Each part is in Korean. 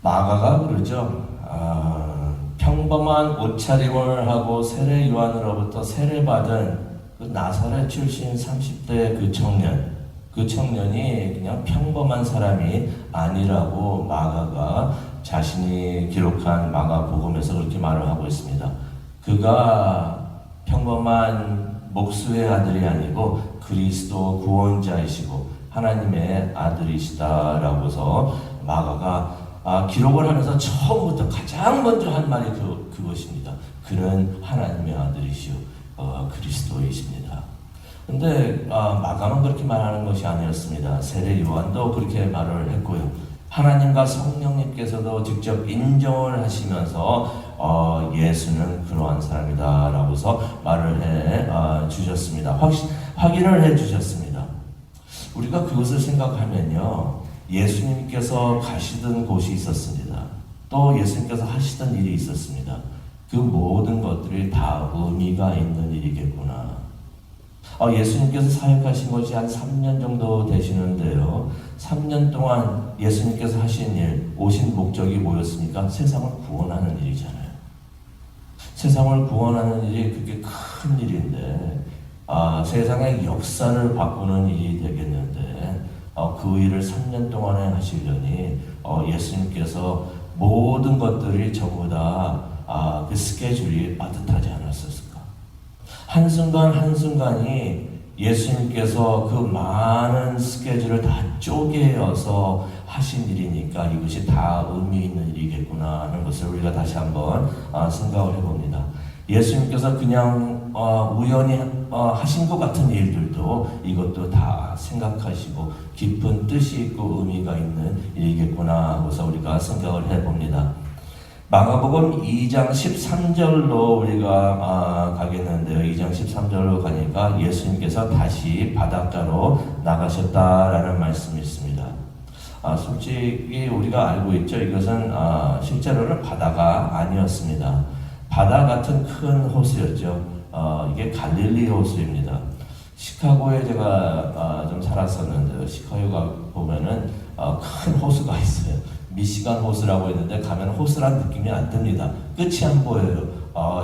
마가가 그러죠. 평범한 옷차림을 하고 세례 요한으로부터 세례받은 그 나사렛 출신 30대 그 청년이 그냥 평범한 사람이 아니라고 마가가 자신이 기록한 마가복음에서 그렇게 말을 하고 있습니다. 그가 평범한 목수의 아들이 아니고 그리스도 구원자이시고 하나님의 아들이시다라고서 마가가 기록을 하면서 처음부터 가장 먼저 한 말이 그것입니다. 그는 하나님의 아들이시오 그리스도이십니다. 근데 마가만 그렇게 말하는 것이 아니었습니다. 세례 요한도 그렇게 말을 했고요. 하나님과 성령님께서도 직접 인정을 하시면서 예수는 그러한 사람이다 라고서 말을 해 주셨습니다. 확인을 해 주셨습니다. 우리가 그것을 생각하면요, 예수님께서 가시던 곳이 있었습니다. 또 예수님께서 하시던 일이 있었습니다. 그 모든 것들이 다 의미가 있는 일이겠구나. 예수님께서 사역하신 것이 한 3년 정도 되시는데요. 3년 동안 예수님께서 하신 일, 오신 목적이 뭐였습니까? 세상을 구원하는 일이잖아요. 세상을 구원하는 일이 그렇게 큰 일인데, 세상의 역사를 바꾸는 일이 되겠는데, 그 일을 3년 동안에 하시려니 예수님께서 모든 것들이 전부 다 그 스케줄이 빠듯하지 않았었을까? 한순간 한순간이 예수님께서 그 많은 스케줄을 다 쪼개어서 하신 일이니까 이것이 다 의미 있는 일이겠구나 하는 것을 우리가 다시 한번 생각을 해봅니다. 예수님께서 그냥 우연히 하신 것 같은 일들도 이것도 다 생각하시고 깊은 뜻이 있고 의미가 있는 일이겠구나 하고서 우리가 생각을 해봅니다. 마가복음 2장 13절로 우리가 가겠는데요. 2장 13절로 가니까 예수님께서 다시 바닷가로 나가셨다라는 말씀이 있습니다. 솔직히 우리가 알고 있죠. 이것은 실제로는 바다가 아니었습니다. 바다 같은 큰 호수였죠. 이게 갈릴리 호수입니다. 시카고에 제가 좀 살았었는데요. 시카고가 보면은 큰 호수가 있어요. 미시간 호수라고 했는데 가면 호수란 느낌이 안 듭니다. 끝이 안 보여요.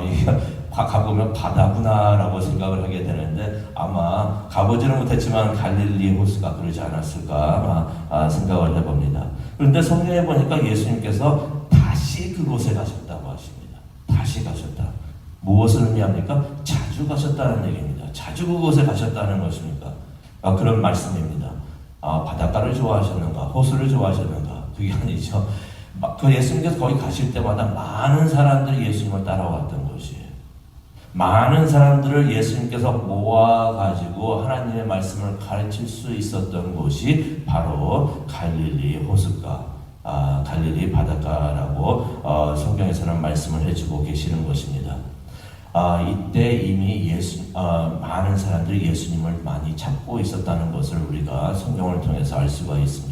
이게 가보면 바다구나라고 생각을 하게 되는데 아마 가보지는 못했지만 갈릴리 호수가 그러지 않았을까 생각을 해봅니다. 그런데 성경에 보니까 예수님께서 다시 그곳에 가셨다고 하십니다. 다시 가셨다. 무엇을 의미합니까? 자주 가셨다는 얘기입니다. 자주 그곳에 가셨다는 것입니까? 그런 말씀입니다. 바닷가를 좋아하셨는가? 호수를 좋아하셨는가? 그게 아니죠. 그 예수님께서 거기 가실 때마다 많은 사람들이 예수님을 따라왔던 것이에요. 많은 사람들을 예수님께서 모아가지고 하나님의 말씀을 가르칠 수 있었던 곳이 바로 갈릴리 호숫가, 갈릴리 바닷가라고 성경에서는 말씀을 해주고 계시는 것입니다. 이때 이미 많은 사람들이 예수님을 많이 찾고 있었다는 것을 우리가 성경을 통해서 알 수가 있습니다.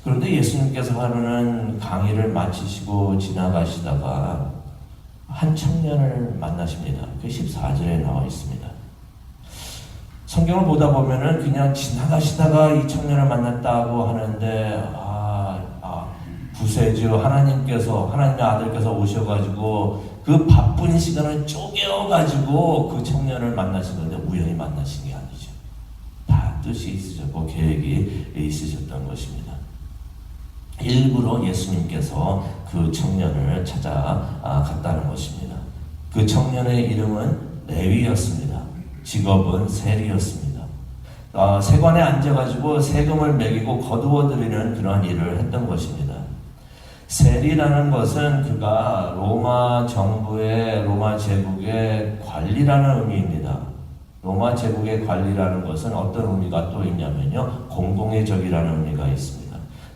그런데 예수님께서 하루는 강의를 마치시고 지나가시다가 한 청년을 만나십니다. 그 14절에 나와 있습니다. 성경을 보다 보면은 그냥 지나가시다가 이 청년을 만났다고 하는데 구세주 하나님의 아들께서 오셔가지고 그 바쁜 시간을 쪼개어가지고 그 청년을 만나신 건데 우연히 만나신 게 아니죠. 다 뜻이 있으셨고 계획이 있으셨던 것입니다. 일부러 예수님께서 그 청년을 찾아갔다는 것입니다. 그 청년의 이름은 레위였습니다. 직업은 세리였습니다. 세관에 앉아가지고 세금을 매기고 거두어들이는 그런 일을 했던 것입니다. 세리라는 것은 그가 로마 제국의 관리라는 의미입니다. 로마 제국의 관리라는 것은 어떤 의미가 또 있냐면요, 공공의 적이라는 의미가 있습니다.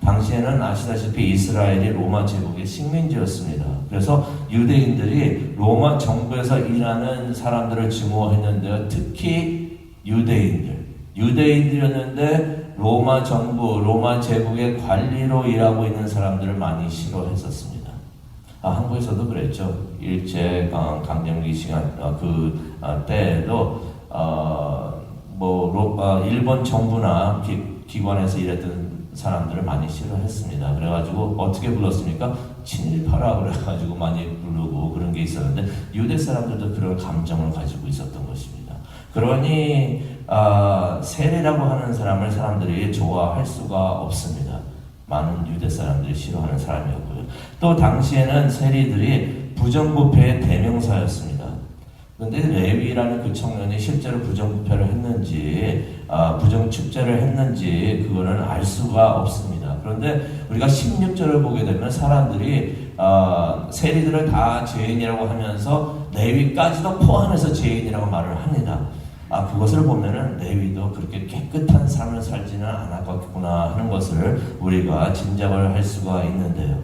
당시에는 아시다시피 이스라엘이 로마 제국의 식민지였습니다. 그래서 유대인들이 로마 정부에서 일하는 사람들을 증오했는데요. 특히 유대인들이었는데 로마 정부, 로마 제국의 관리로 일하고 있는 사람들을 많이 싫어했었습니다. 한국에서도 그랬죠. 일제 강점기 시간 때에도 일본 정부나 기관에서 일했던 사람들을 많이 싫어했습니다. 그래가지고 어떻게 불렀습니까? 친일파라 그래가지고 많이 부르고 그런 게 있었는데 유대 사람들도 그런 감정을 가지고 있었던 것입니다. 그러니 세리라고 하는 사람을 사람들이 좋아할 수가 없습니다. 많은 유대 사람들이 싫어하는 사람이었고요. 또 당시에는 세리들이 부정부패의 대명사였습니다. 그런데 레위라는 그 청년이 실제로 부정부패를 했는지 부정축제를 했는지 그거는 알 수가 없습니다. 그런데 우리가 16절을 보게 되면 사람들이 세리들을 다 죄인이라고 하면서 레위까지도 포함해서 죄인이라고 말을 합니다. 그것을 보면은 레위도 그렇게 깨끗한 삶을 살지는 않았겠구나 하는 것을 우리가 짐작을 할 수가 있는데요.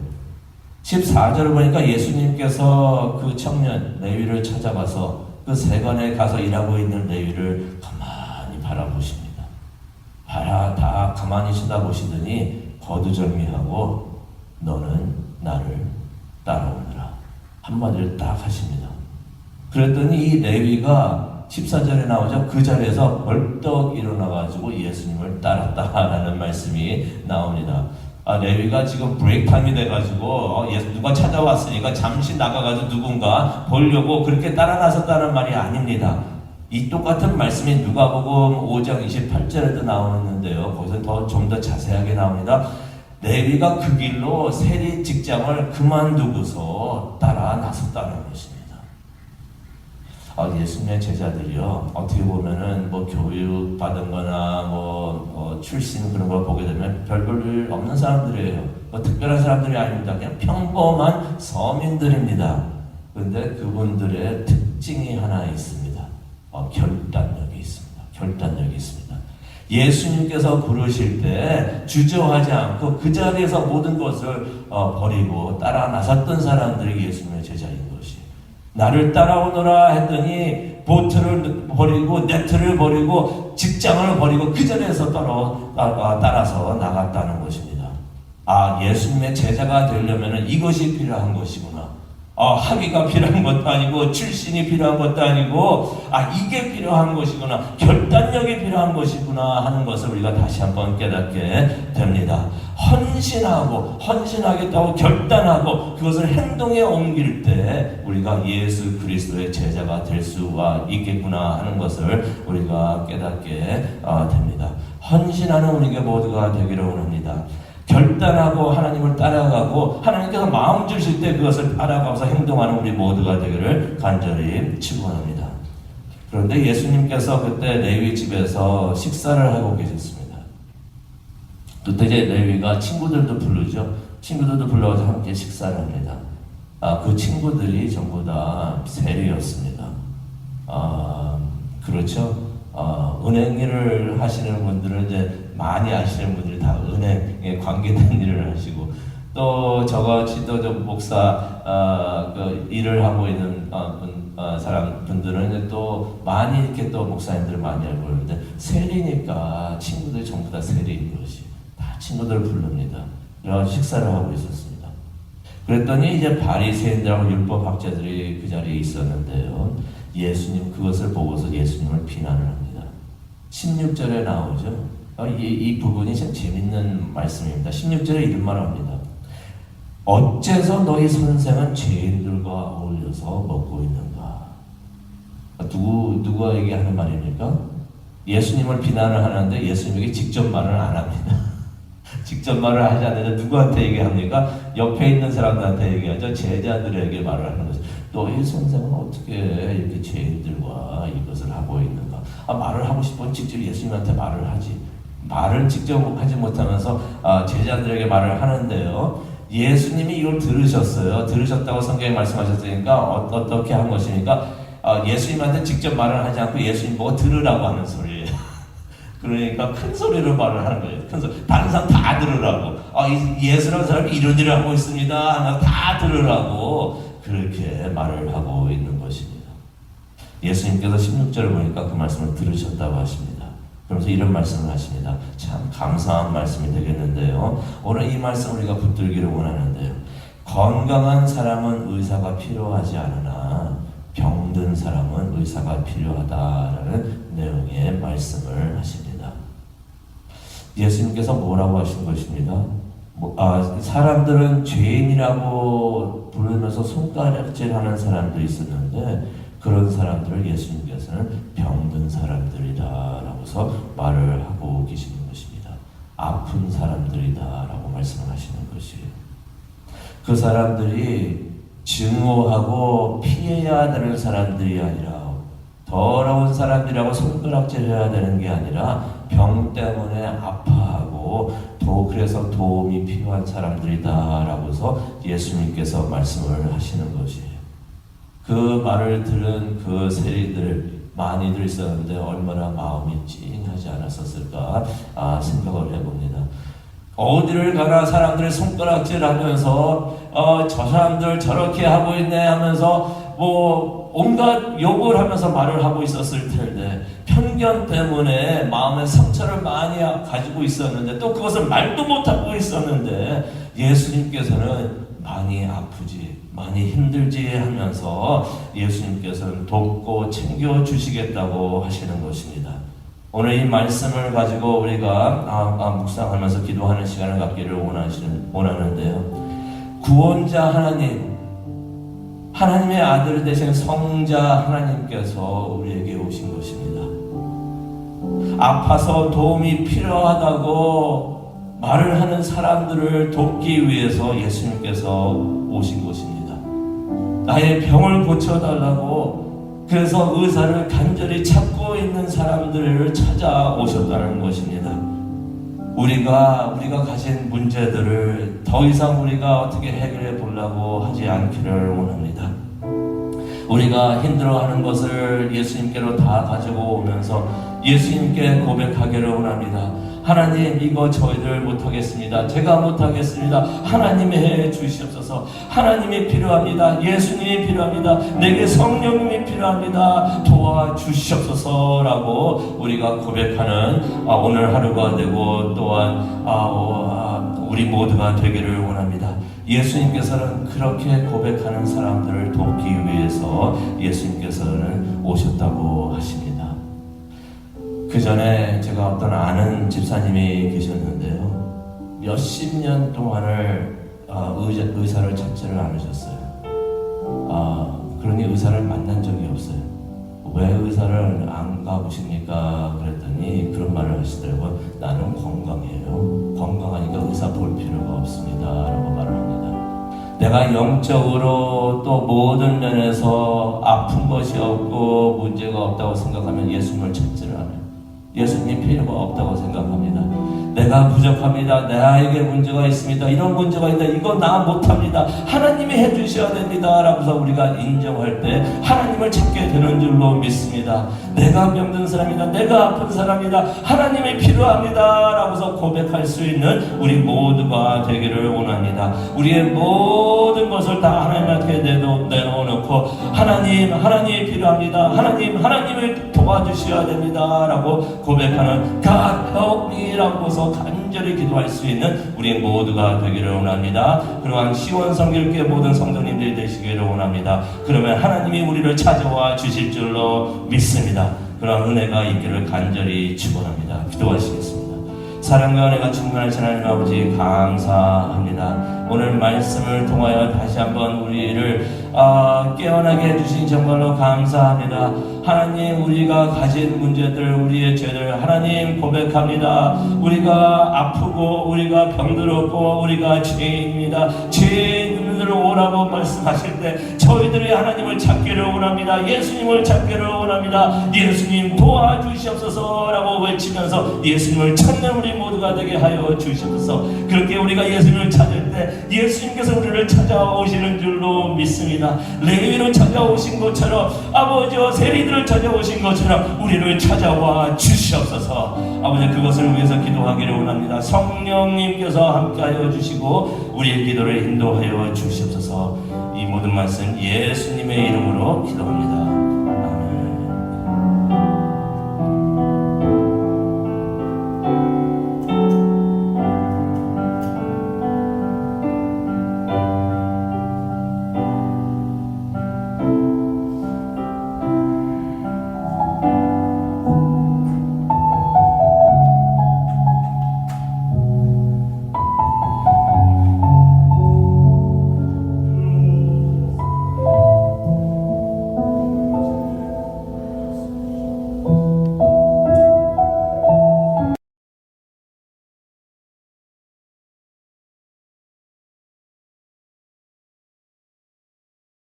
14절을 보니까 예수님께서 그 청년 레위를 찾아가서 그 세관에 가서 일하고 있는 레위를 가만히 바라보십니다. 다 가만히 쳐다보시더니 거두절미하고 너는 나를 따라오느라 한마디를 딱 하십니다. 그랬더니 이 레위가 14절에 나오죠. 그 자리에서 벌떡 일어나가지고 예수님을 따랐다라는 말씀이 나옵니다. 레위가 지금 브레이크 타임이 돼가지고 누가 찾아왔으니까 잠시 나가가지고 누군가 보려고 그렇게 따라 나섰다는 말이 아닙니다. 이 똑같은 말씀이 누가복음 5장 28절에도 나오는데요. 거기서 좀 더 자세하게 나옵니다. 레위가 그 길로 세리 직장을 그만두고서 따라 나섰다는 것입니다. 예수님의 제자들이요, 어떻게 보면은 교육 받은 거나 출신 그런 걸 보게 되면 별볼 없는 사람들이에요. 특별한 사람들이 아닙니다. 그냥 평범한 서민들입니다. 그런데 그분들의 특징이 하나 있습니다. 결단력이 있습니다. 결단력이 있습니다. 예수님께서 부르실 때 주저하지 않고 그 자리에서 모든 것을 버리고 따라 나섰던 사람들이 예수님의 제자인 것이. 나를 따라오너라 했더니 보트를 버리고 네트를 버리고 직장을 버리고 그 자리에서 따라서 나갔다는 것입니다. 예수님의 제자가 되려면 이것이 필요한 것이구나. 학위가 필요한 것도 아니고 출신이 필요한 것도 아니고 이게 필요한 것이구나, 결단력이 필요한 것이구나 하는 것을 우리가 다시 한번 깨닫게 됩니다. 헌신하겠다고 결단하고 그것을 행동에 옮길 때 우리가 예수 그리스도의 제자가 될 수가 있겠구나 하는 것을 우리가 깨닫게 됩니다. 헌신하는 우리가 모두가 되기를 원합니다. 결단하고 하나님을 따라가고 하나님께서 마음 주실 때 그것을 따라가서 행동하는 우리 모두가 되기를 간절히 축원합니다. 그런데 예수님께서 그때 레위 집에서 식사를 하고 계셨습니다. 그때 이제 레위가 친구들도 부르죠. 친구들도 불러서 함께 식사를 합니다. 그 친구들이 전부 다 세리였습니다. 그렇죠. 은행 일을 하시는 분들은 이제 많이 아시는 분들이 다 은행에 관계된 일을 하시고, 또 저같이 또 목사 그 일을 하고 있는 분들은 또 많이 이렇게 또 목사님들 많이 알고 있는데, 세리니까 친구들이 전부 다 세리인 것이 다 친구들 부릅니다. 그래가지고 식사를 하고 있었습니다. 그랬더니 이제 바리새인들하고 율법학자들이 그 자리에 있었는데요. 예수님 그것을 보고서 예수님을 비난을 합니다. 16절에 나오죠. 이 부분이 참 재밌는 말씀입니다. 16절에 이런 말을 합니다. 어째서 너희 선생은 죄인들과 어울려서 먹고 있는가? 누구에게 하는 말입니까? 예수님을 비난을 하는데 예수님에게 직접 말을 안 합니다. 직접 말을 하지 않는데 누구한테 얘기합니까? 옆에 있는 사람들한테 얘기하죠. 제자들에게 말을 하는 거죠. 너희 선생은 어떻게 이렇게 죄인들과 이것을 하고 있는가? 말을 하고 싶으면 직접 예수님한테 말을 하지. 말을 직접 하지 못하면서 제자들에게 말을 하는데요. 예수님이 이걸 들으셨어요. 들으셨다고 성경에 말씀하셨으니까 어떻게 한 것입니까? 예수님한테 직접 말을 하지 않고 예수님 보고 들으라고 하는 소리예요. 그러니까 큰 소리로 말을 하는 거예요. 큰 소리. 다른 사람 다 들으라고. 예수라는 사람이 이런 일을 하고 있습니다. 다 들으라고 그렇게 말을 하고 있는 것입니다. 예수님께서 16절을 보니까 그 말씀을 들으셨다고 하십니다. 그러면서 이런 말씀을 하십니다. 참 감사한 말씀이 되겠는데요. 오늘 이 말씀 우리가 붙들기를 원하는데요. 건강한 사람은 의사가 필요하지 않으나 병든 사람은 의사가 필요하다라는 내용의 말씀을 하십니다. 예수님께서 뭐라고 하신 것입니다. 사람들은 죄인이라고 부르면서 손가락질하는 사람들이 있었는데 그런 사람들을 예수님께서는 병든 사람들이다라고서 말을 하고 계시는 것입니다. 아픈 사람들이다라고 말씀하시는 것이에요. 그 사람들이 증오하고 피해야 되는 사람들이 아니라 더러운 사람들이라고 손가락질해야 되는 게 아니라 병 때문에 아파하고 그래서 도움이 필요한 사람들이다라고서 예수님께서 말씀을 하시는 것이에요. 그 말을 들은 그 세리들 많이들 있었는데 얼마나 마음이 찡하지 않았었을까 생각을 해봅니다. 어디를 가나 사람들이 손가락질하면서 저 사람들 저렇게 하고 있네 하면서 온갖 욕을 하면서 말을 하고 있었을 텐데 편견 때문에 마음의 상처를 많이 가지고 있었는데 또 그것을 말도 못하고 있었는데 예수님께서는 많이 아프지 많이 힘들지 하면서 예수님께서는 돕고 챙겨주시겠다고 하시는 것입니다. 오늘 이 말씀을 가지고 우리가 묵상하면서 기도하는 시간을 갖기를 원하는데요. 구원자 하나님의 아들 되신 성자 하나님께서 우리에게 오신 것입니다. 아파서 도움이 필요하다고 말을 하는 사람들을 돕기 위해서 예수님께서 오신 것입니다. 나의 병을 고쳐달라고 그래서 의사를 간절히 찾고 있는 사람들을 찾아오셨다는 것입니다. 우리가 가진 문제들을 더 이상 우리가 어떻게 해결해 보려고 하지 않기를 원합니다. 우리가 힘들어하는 것을 예수님께로 다 가지고 오면서 예수님께 고백하기를 원합니다. 하나님, 이거 저희들 못하겠습니다. 제가 못하겠습니다. 하나님이 해 주시옵소서. 하나님이 필요합니다. 예수님이 필요합니다. 내게 성령님이 필요합니다. 도와주시옵소서라고 우리가 고백하는 오늘 하루가 되고 또한 우리 모두가 되기를 원합니다. 예수님께서는 그렇게 고백하는 사람들을 돕기 위해서 예수님께서는 오셨다고 하십니다. 그 전에 제가 어떤 아는 집사님이 계셨는데요. 몇십 년 동안을 의사를 찾지를 않으셨어요. 그러니 의사를 만난 적이 없어요. 왜 의사를 안 가보십니까? 그랬더니 그런 말을 하시더라고요. 나는 건강해요. 건강하니까 의사 볼 필요가 없습니다. 라고 말을 합니다. 내가 영적으로 또 모든 면에서 아픈 것이 없고 문제가 없다고 생각하면 예수님을 찾지를 않아요. 예수님 필요가 없다고 생각합니다. 내가 부족합니다. 나에게 문제가 있습니다. 이런 문제가 있다. 이거 나 못합니다. 하나님이 해주셔야 됩니다. 라고서 우리가 인정할 때 하나님을 찾게 되는 줄로 믿습니다. 내가 병든 사람이다. 내가 아픈 사람이다. 하나님이 필요합니다. 라고서 고백할 수 있는 우리 모두가 되기를 원합니다. 우리의 모든 것을 다 하나님한테 내놓고 하나님이 필요합니다. 하나님을 도와주셔야 됩니다. 라고 고백하는 God help me 라고서 간절히 기도할 수 있는 우리 모두가 되기를 원합니다. 그러한 시원성길교회 모든 성도님들이 되시기를 원합니다. 그러면 하나님이 우리를 찾아와 주실 줄로 믿습니다. 그런 은혜가 있기를 간절히 축원합니다. 기도하시겠습니다. 사랑과 은혜가 충만하신 하나님 아버지 감사합니다. 오늘 말씀을 통하여 다시 한번 우리를 깨어나게 해주신 정말로 감사합니다. 하나님, 우리가 가진 문제들, 우리의 죄들 하나님 고백합니다. 우리가 아프고 우리가 병들었고 우리가 죄인입니다. 죄인들을 오라고 말씀하실 때 저희들이 하나님을 찾기를 원합니다. 예수님을 찾기를 원합니다. 예수님 도와주시옵소서 라고 외치면서 예수님을 찾는 우리 모두가 되게 하여 주시옵소서. 그렇게 우리가 예수님을 찾을 때 예수님께서 우리를 찾아오시는 줄로 믿습니다. 레위로 찾아오신 것처럼 아버지와 세리들을 찾아오신 것처럼 우리를 찾아와 주시옵소서. 아버지, 그것을 위해서 기도하기를 원합니다. 성령님께서 함께하여 주시고 우리의 기도를 인도하여 주시옵소서. 이 모든 말씀 예수님의 이름으로 기도합니다.